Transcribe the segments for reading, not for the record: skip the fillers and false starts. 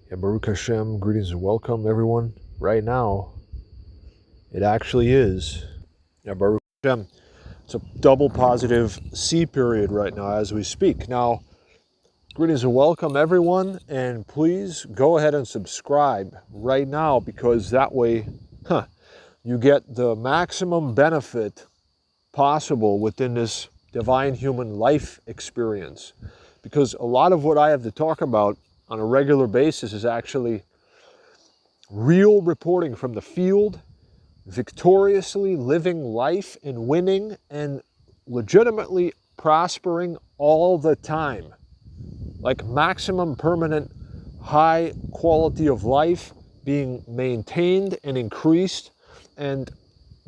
Yeah, Baruch Hashem, greetings and welcome everyone. Right now, it actually is, Baruch Hashem, it's a double positive C period right now as we speak. Now, greetings and welcome everyone, and please go ahead and subscribe right now because that way you get the maximum benefit possible within this divine human life experience. Because a lot of what I have to talk about on a regular basis is actually real reporting from the field, victoriously living life and winning and legitimately prospering all the time. Like maximum permanent high quality of life being maintained and increased, and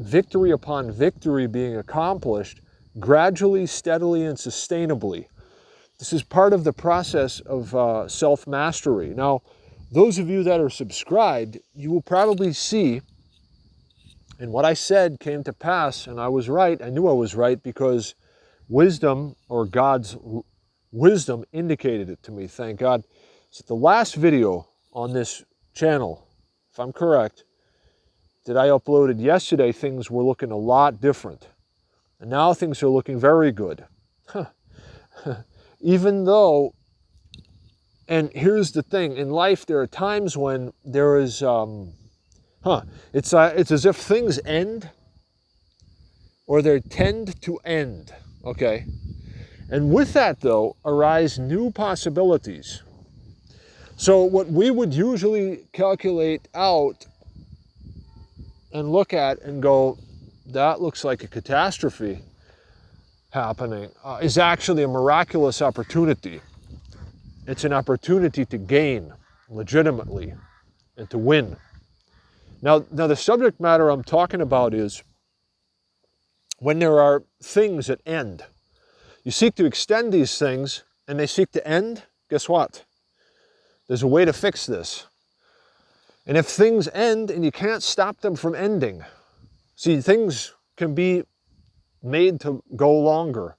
victory upon victory being accomplished gradually, steadily, and sustainably. This is part of the process of self-mastery. Now, those of you that are subscribed, you will probably see, and what I said came to pass, and I was right. I knew I was right because wisdom, or God's wisdom, indicated it to me, thank God. So the last video on this channel, if I'm correct, that I uploaded yesterday, things were looking a lot different. And now things are looking very good. Even though, and here's the thing, in life there are times when there is, it's as if things end, or they tend to end, okay? And with that, though, arise new possibilities. So what we would usually calculate out and look at and go, that looks like a catastrophe happening, is actually a miraculous opportunity. It's an opportunity to gain legitimately and to win. Now the subject matter I'm talking about is when there are things that end. You seek to extend these things and they seek to end, guess what? There's a way to fix this. And if things end and you can't stop them from ending, see, things can be made to go longer.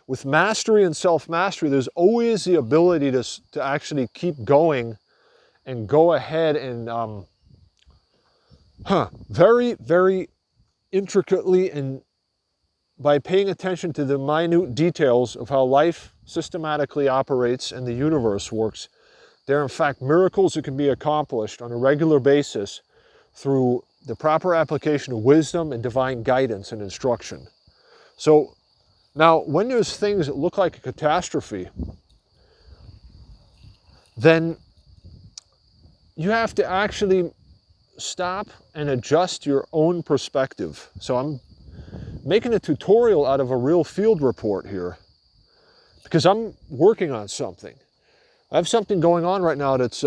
With mastery and self-mastery, there's always the ability to actually keep going and go ahead and very, very intricately, and by paying attention to the minute details of how life systematically operates and the universe works, there are in fact miracles that can be accomplished on a regular basis through the proper application of wisdom and divine guidance and instruction. So now, when there's things that look like a catastrophe, then you have to actually stop and adjust your own perspective. So I'm making a tutorial out of a real field report here because I'm working on something. I have something going on right now that's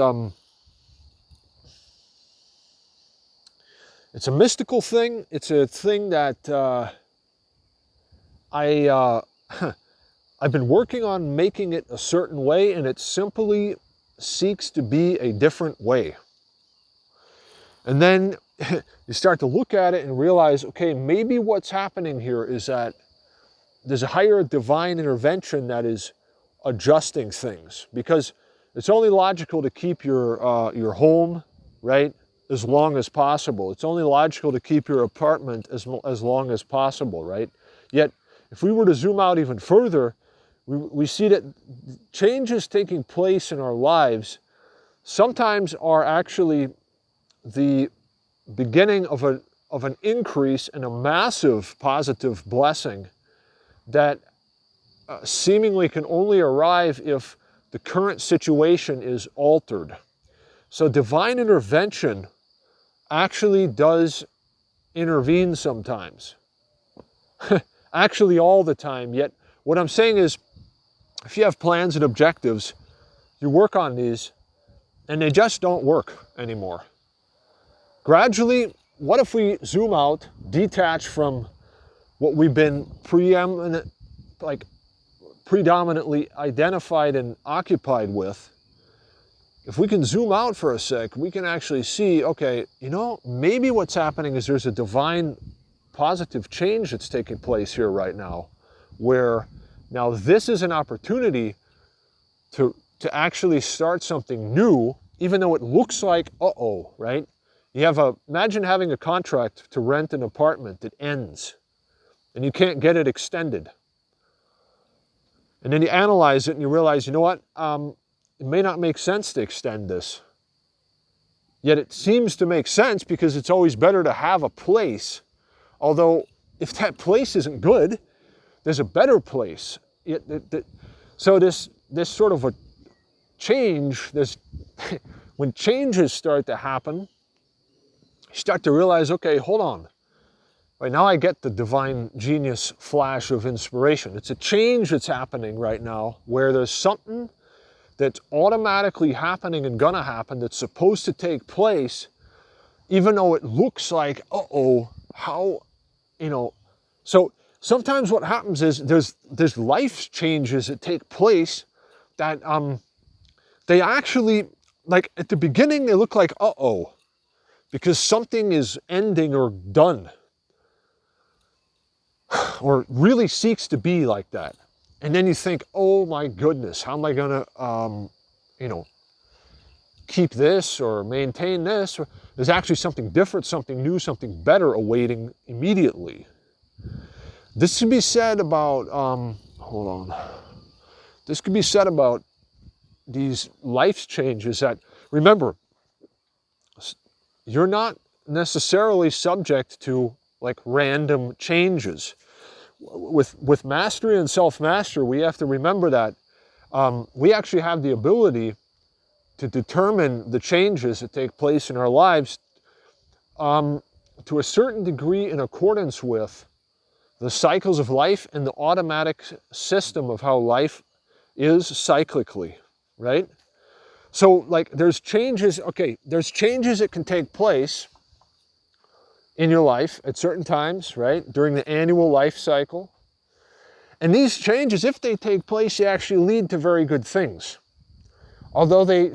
it's a mystical thing. It's a thing that I've been working on making it a certain way, and it simply seeks to be a different way. And then you start to look at it and realize, okay, maybe what's happening here is that there's a higher divine intervention that is adjusting things, because it's only logical to keep your home, right, as long as possible. It's only logical to keep your apartment as long as possible, right? Yet, if we were to zoom out even further, we see that changes taking place in our lives sometimes are actually the beginning of an increase in a massive positive blessing that seemingly can only arrive if the current situation is altered. So divine intervention actually does intervene sometimes. Actually all the time. Yet what I'm saying is, if you have plans and objectives, you work on these and they just don't work anymore. Gradually, what if we zoom out, detach from what we've been predominantly identified and occupied with? If we can zoom out for a sec, we can actually see, okay, maybe what's happening is there's a divine positive change that's taking place here right now, where now this is an opportunity to actually start something new even though it looks like, uh-oh, right? Imagine having a contract to rent an apartment that ends and you can't get it extended. And then you analyze it and you realize, you know what? It may not make sense to extend this. Yet it seems to make sense because it's always better to have a place. Although if that place isn't good, there's a better place. So this sort of a change, when changes start to happen, you start to realize, okay, hold on. Right now I get the divine genius flash of inspiration. It's a change that's happening right now where there's something that's automatically happening and gonna happen that's supposed to take place, even though it looks like, uh-oh, how, So sometimes what happens is there's life changes that take place that they actually, like at the beginning, they look like, uh-oh, because something is ending or done, or really seeks to be like that. And then you think, oh my goodness, how am I gonna, keep this or maintain this? Or there's actually something different, something new, something better awaiting immediately. This can be said about, This could be said about these life changes that, remember, you're not necessarily subject to like random changes. With mastery and self-mastery, we have to remember that we actually have the ability to determine the changes that take place in our lives to a certain degree in accordance with the cycles of life and the automatic system of how life is cyclically, right? So like there's changes that can take place in your life at certain times, right? During the annual life cycle. And these changes, if they take place, they actually lead to very good things. Although they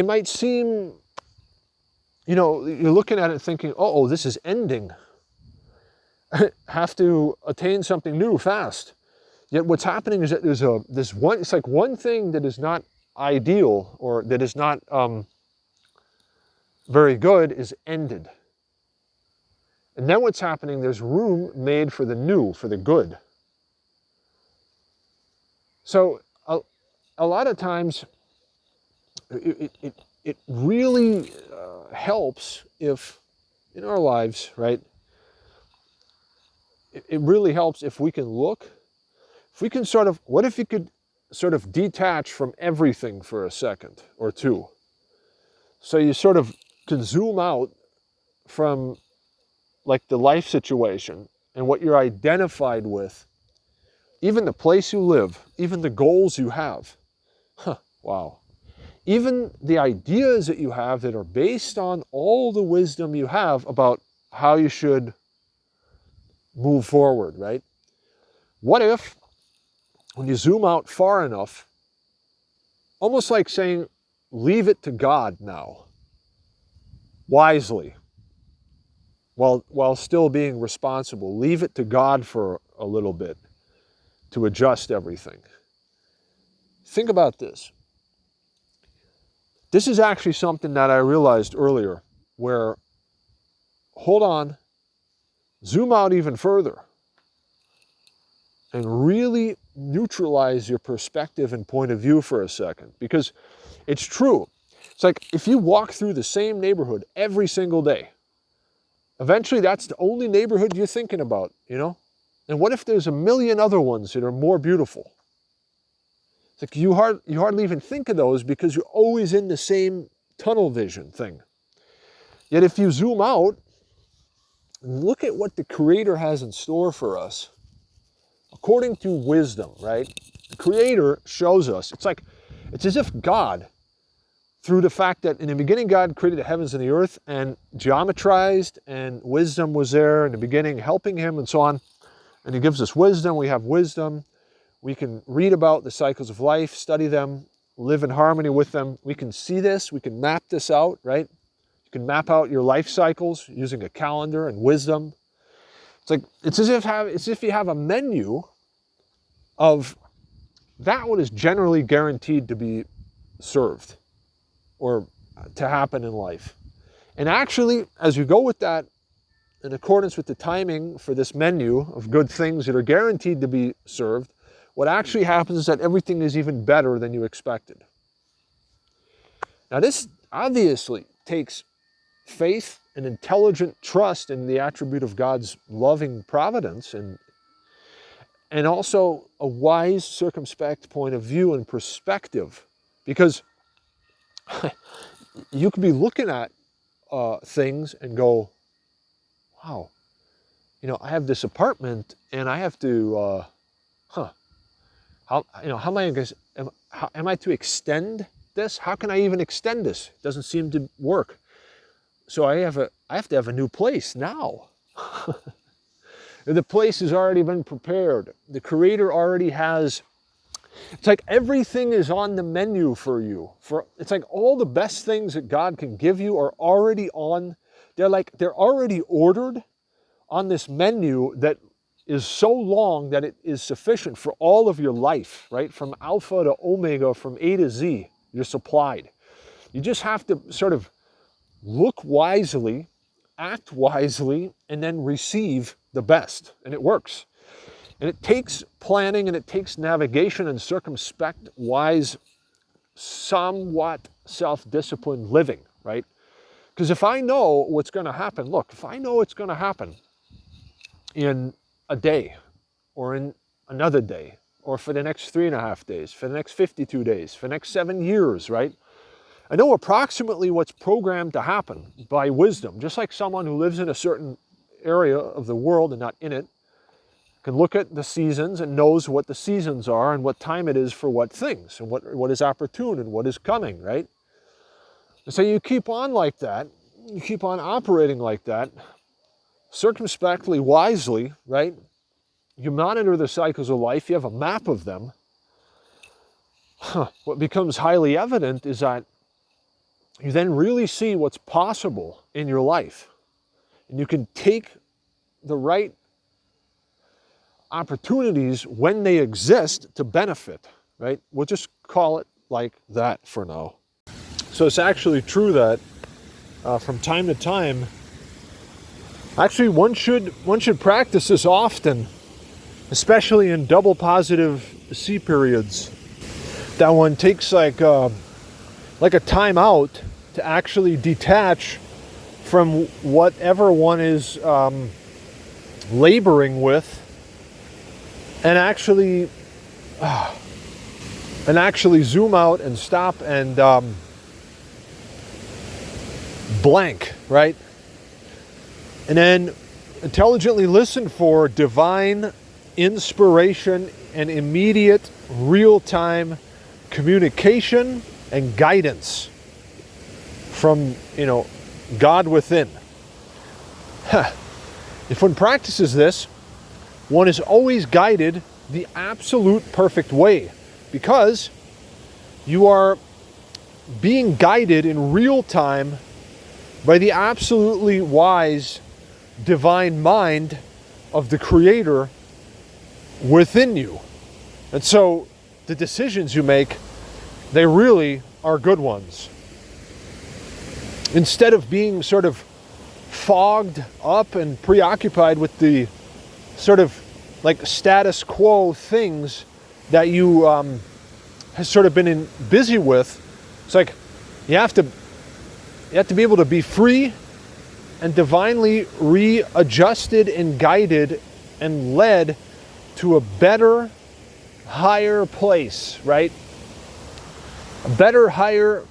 might seem, you're looking at it thinking, oh, this is ending. Have to attain something new fast. Yet what's happening is that it's like one thing that is not ideal or that is not very good is ended. And then what's happening, there's room made for the new, for the good. So a lot of times it really helps if in our lives, right? It really helps if we can what if you could sort of detach from everything for a second or two? So you sort of can zoom out from like the life situation and what you're identified with, even the place you live, even the goals you have. Wow. Even the ideas that you have that are based on all the wisdom you have about how you should move forward, right? What if, when you zoom out far enough, almost like saying, leave it to God now, wisely, while still being responsible, leave it to God for a little bit to adjust everything. Think about this. This is actually something that I realized earlier, where, hold on, zoom out even further and really neutralize your perspective and point of view for a second. Because it's true. It's like if you walk through the same neighborhood every single day, eventually that's the only neighborhood you're thinking about, And what if there's a million other ones that are more beautiful? It's like you hardly even think of those because you're always in the same tunnel vision thing. Yet if you zoom out, look at what the Creator has in store for us. According to wisdom, right? The Creator shows us. It's as if God, through the fact that in the beginning God created the heavens and the earth and geometrized, and wisdom was there in the beginning helping him and so on. And he gives us wisdom. We have wisdom. We can read about the cycles of life, study them, live in harmony with them. We can see this. We can map this out, right? You can map out your life cycles using a calendar and wisdom. It's as if you have a menu of that what is generally guaranteed to be served or to happen in life. And actually, as you go with that, in accordance with the timing for this menu of good things that are guaranteed to be served, what actually happens is that everything is even better than you expected. Now, this obviously takes faith and intelligent trust in the attribute of God's loving providence and also a wise, circumspect point of view and perspective. Because you could be looking at things and go, wow, I have this apartment and I have to, how am I to extend this? How can I even extend this? It doesn't seem to work. So I have to have a new place now. The place has already been prepared. The Creator already has. It's like everything is on the menu for you. It's like all the best things that God can give you are already on. They're already ordered on this menu that is so long that it is sufficient for all of your life, right? From Alpha to Omega, from A to Z, you're supplied. You just have to sort of look wisely, act wisely, and then receive the best. And it works. And it takes planning and it takes navigation and circumspect, wise, somewhat self-disciplined living, right? Because if I know what's going to happen, if I know it's going to happen in a day or in another day or for the next 3.5 days, for the next 52 days, for the next 7 years, right? I know approximately what's programmed to happen by wisdom, just like someone who lives in a certain area of the world and not in it can look at the seasons and knows what the seasons are and what time it is for what things and what is opportune and what is coming, right? And so you keep on like that, you keep on operating like that, circumspectly, wisely, right? You monitor the cycles of life, you have a map of them. What becomes highly evident is that you then really see what's possible in your life. And you can take the right opportunities when they exist to benefit, right? We'll just call it like that for now. So it's actually true that from time to time, actually one should practice this often, especially in double positive C periods, that one takes like a time out to actually detach from whatever one is laboring with and actually zoom out and stop and blank, right? And then intelligently listen for divine inspiration and immediate real-time communication and guidance from, God within. If one practices this, one is always guided the absolute perfect way, because you are being guided in real time by the absolutely wise divine mind of the Creator within you. And so the decisions you make, they really are good ones. Instead of being sort of fogged up and preoccupied with the sort of like status quo things that you has sort of been busy with, it's like you have to be able to be free and divinely readjusted and guided and led to a better, higher place, right? A better, higher,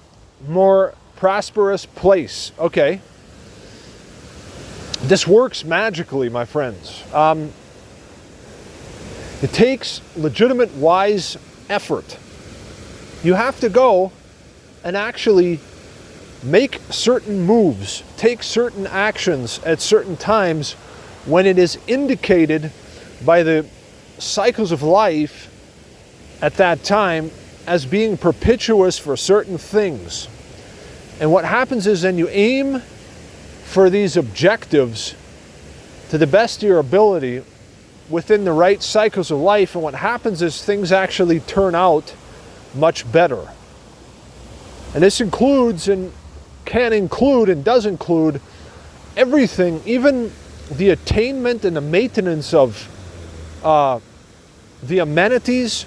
more prosperous place. Okay. This works magically, my friends. It takes legitimate, wise effort. You have to go and actually make certain moves, take certain actions at certain times when it is indicated by the cycles of life at that time as being propitious for certain things. And what happens is then you aim for these objectives to the best of your ability within the right cycles of life, and what happens is things actually turn out much better. And this includes and can include and does include everything, even the attainment and the maintenance of the amenities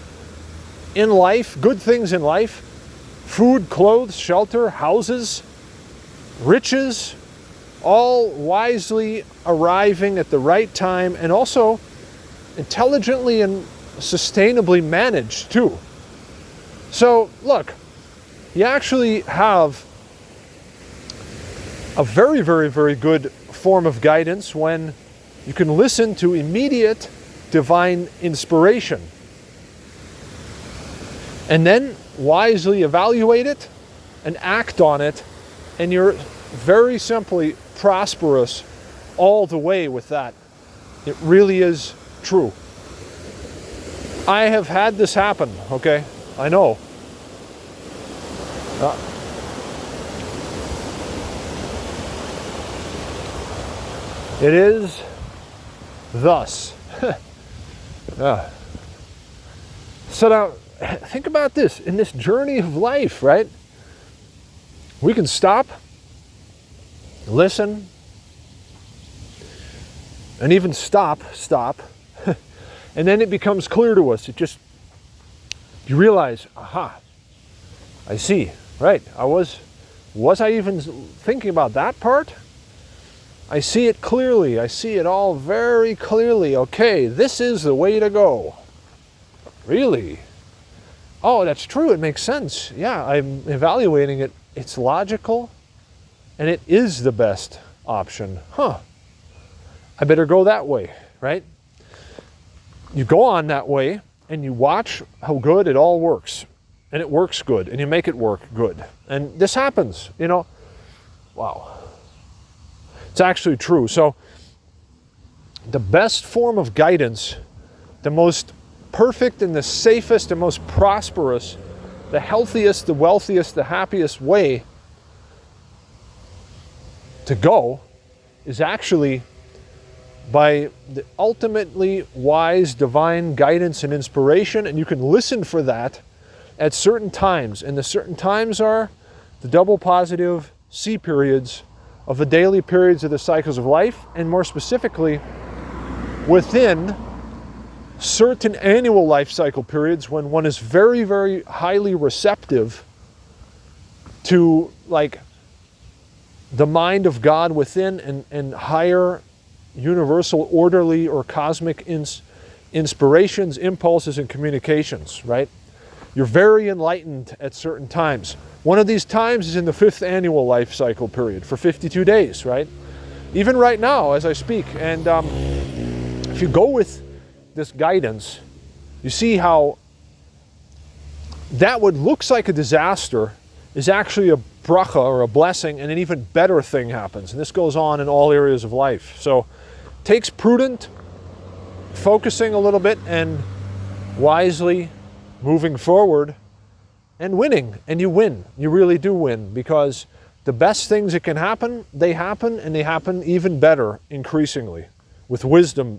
in life, good things in life, food, clothes, shelter, houses, riches, all wisely arriving at the right time and also intelligently and sustainably managed too. So look, you actually have a very, very, very good form of guidance when you can listen to immediate divine inspiration and then wisely evaluate it and act on it, and you're very simply prosperous all the way with that. It really is true. I have had this happen, okay? I know. It is thus. So now, think about this. In this journey of life, right? We can stop, listen, and even stop, and then it becomes clear to us. You realize, aha, I see, right? Was I even thinking about that part? I see it clearly. I see it all very clearly. Okay, this is the way to go. Really? Oh, that's true. It makes sense. Yeah, I'm evaluating it. It's logical, and it is the best option. Huh. I better go that way, right? You go on that way, and you watch how good it all works. And it works good, and you make it work good. And this happens, Wow. It's actually true. So the best form of guidance, the most perfect and the safest and most prosperous, the healthiest, the wealthiest, the happiest way to go is actually by the ultimately wise divine guidance and inspiration, and you can listen for that at certain times. And the certain times are the double positive C periods of the daily periods of the cycles of life, and more specifically within certain annual life cycle periods when one is very, very highly receptive to the mind of God within and higher universal orderly or cosmic inspirations, impulses, and communications, right? You're very enlightened at certain times. One of these times is in the 5th annual life cycle period for 52 days, right? Even right now as I speak. And if you go with this guidance, you see how that what looks like a disaster is actually a bracha or a blessing, and an even better thing happens. And this goes on in all areas of life. So it takes prudent focusing a little bit and wisely moving forward and winning. And you win. You really do win, because the best things that can happen, and they happen even better increasingly with wisdom